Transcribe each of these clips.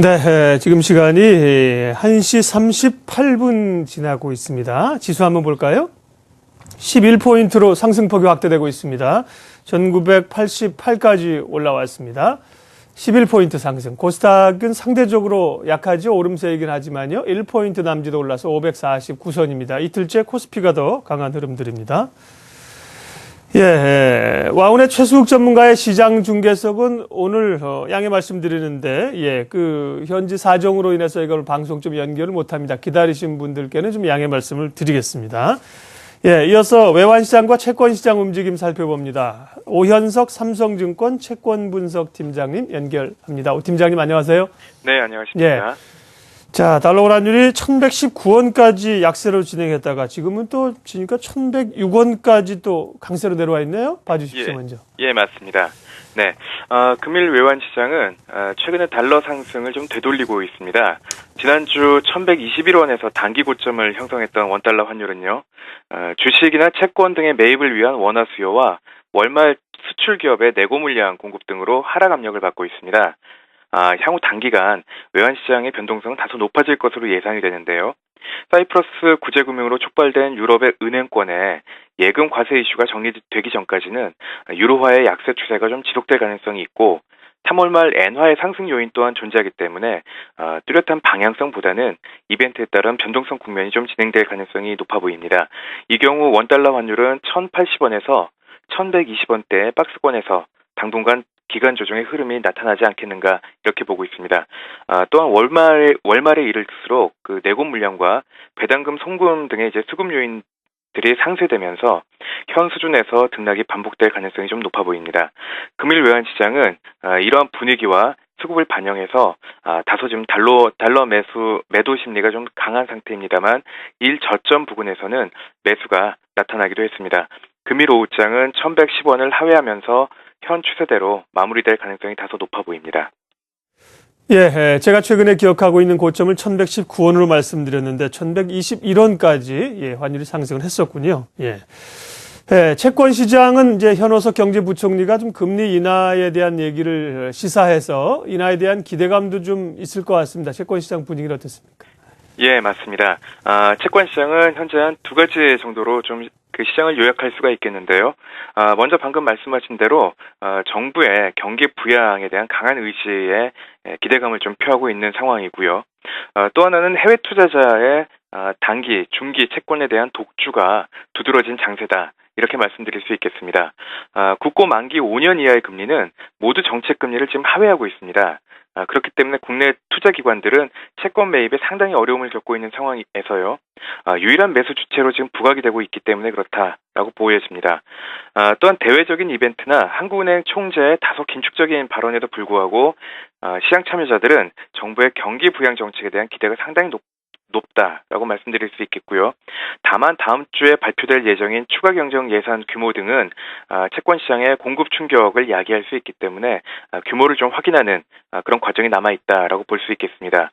네, 지금 시간이 1시 38분 지나고 있습니다. 지수 한번 볼까요? 11포인트로 상승폭이 확대되고 있습니다. 1988까지 올라왔습니다. 11포인트 상승. 코스닥은 상대적으로 약하죠. 오름세이긴 하지만요. 1포인트 남짓 올라서 549선입니다. 이틀째 코스피가 더 강한 흐름들입니다. 예, 와운의 최수욱 전문가의 시장 중계석은 오늘 양해 말씀드리는데 현지 사정으로 인해서 이걸 방송 좀 연결을 못합니다. 기다리신 분들께는 좀 양해 말씀을 드리겠습니다. 예, 이어서 외환시장과 채권시장 움직임 살펴봅니다. 오현석 삼성증권 채권분석팀장님 연결합니다. 오 팀장님 안녕하세요. 네, 안녕하십니까. 예. 자, 달러 환율이 1119원까지 약세로 진행했다가 지금은 또 지니까 1106원까지 또 강세로 내려와 있네요. 봐주십시오, 먼저. 예, 맞습니다. 네, 금일 외환 시장은 최근에 달러 상승을 좀 되돌리고 있습니다. 지난주 1121원에서 단기 고점을 형성했던 원달러 환율은요, 주식이나 채권 등의 매입을 위한 원화 수요와 월말 수출 기업의 내고 물량 공급 등으로 하락 압력을 받고 있습니다. 향후 단기간 외환시장의 변동성은 다소 높아질 것으로 예상이 되는데요. 사이프러스 구제금융으로 촉발된 유럽의 은행권의 예금 과세 이슈가 정리되기 전까지는 유로화의 약세 추세가 좀 지속될 가능성이 있고 3월 말 엔화의 상승 요인 또한 존재하기 때문에 뚜렷한 방향성보다는 이벤트에 따른 변동성 국면이 좀 진행될 가능성이 높아 보입니다. 이 경우 원달러 환율은 1080원에서 1120원대의 박스권에서 당분간 기간 조정의 흐름이 나타나지 않겠는가 이렇게 보고 있습니다. 또한 월말에 이를수록 그 내고 물량과 배당금 송금 등의 이제 수급 요인들이 상쇄되면서 현 수준에서 등락이 반복될 가능성이 좀 높아 보입니다. 금일 외환 시장은 이러한 분위기와 수급을 반영해서 다소 지금 달러 매도 심리가 좀 강한 상태입니다만 1저점 부근에서는 매수가 나타나기도 했습니다. 금일 오후장은 1110원을 하회하면서 현 추세대로 마무리될 가능성이 다소 높아 보입니다. 예, 제가 최근에 기억하고 있는 고점을 1119원으로 말씀드렸는데 1121원까지 환율이 상승을 했었군요. 예. 채권 시장은 이제 현호석 경제부총리가 좀 금리 인하에 대한 얘기를 시사해서 인하에 대한 기대감도 좀 있을 것 같습니다. 채권 시장 분위기는 어떻습니까? 예, 맞습니다. 채권 시장은 현재 한 두 가지 정도로 좀 그 시장을 요약할 수가 있겠는데요. 먼저 방금 말씀하신 대로 정부의 경기 부양에 대한 강한 의지에 기대감을 좀 표하고 있는 상황이고요. 또 하나는 해외 투자자의 단기, 중기 채권에 대한 독주가 두드러진 장세다. 이렇게 말씀드릴 수 있겠습니다. 국고 만기 5년 이하의 금리는 모두 정책 금리를 지금 하회하고 있습니다. 그렇기 때문에 국내 투자기관들은 채권 매입에 상당히 어려움을 겪고 있는 상황에서요. 유일한 매수 주체로 지금 부각이 되고 있기 때문에 그렇다라고 보여집니다. 또한 대외적인 이벤트나 한국은행 총재의 다소 긴축적인 발언에도 불구하고 시장 참여자들은 정부의 경기 부양 정책에 대한 기대가 상당히 높다라고 말씀드릴 수 있겠고요. 다만 다음 주에 발표될 예정인 추가 경정 예산 규모 등은 채권 시장의 공급 충격을 야기할 수 있기 때문에 규모를 좀 확인하는 그런 과정이 남아있다라고 볼 수 있겠습니다.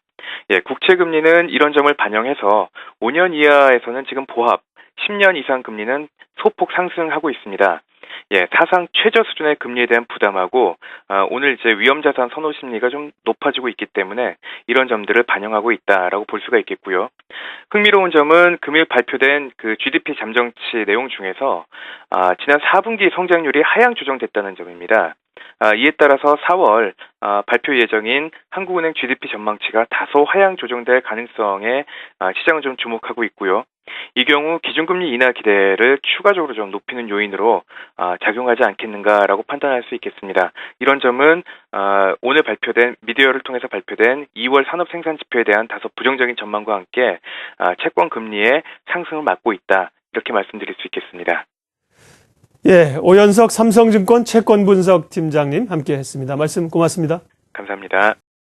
예, 국채 금리는 이런 점을 반영해서 5년 이하에서는 지금 보합, 10년 이상 금리는 소폭 상승하고 있습니다. 예, 사상 최저 수준의 금리에 대한 부담하고 오늘 이제 위험자산 선호 심리가 좀 높아지고 있기 때문에 이런 점들을 반영하고 있다라고 볼 수가 있겠고요. 흥미로운 점은 금일 발표된 그 GDP 잠정치 내용 중에서 지난 4분기 성장률이 하향 조정됐다는 점입니다. 이에 따라서 4월 발표 예정인 한국은행 GDP 전망치가 다소 하향 조정될 가능성에 시장은 좀 주목하고 있고요. 이 경우 기준금리 인하 기대를 추가적으로 좀 높이는 요인으로 작용하지 않겠는가라고 판단할 수 있겠습니다. 이런 점은 오늘 미디어를 통해서 발표된 2월 산업생산지표에 대한 다소 부정적인 전망과 함께 채권 금리의 상승을 막고 있다. 이렇게 말씀드릴 수 있겠습니다. 예, 오현석 삼성증권 채권분석팀장님 함께했습니다. 말씀 고맙습니다. 감사합니다.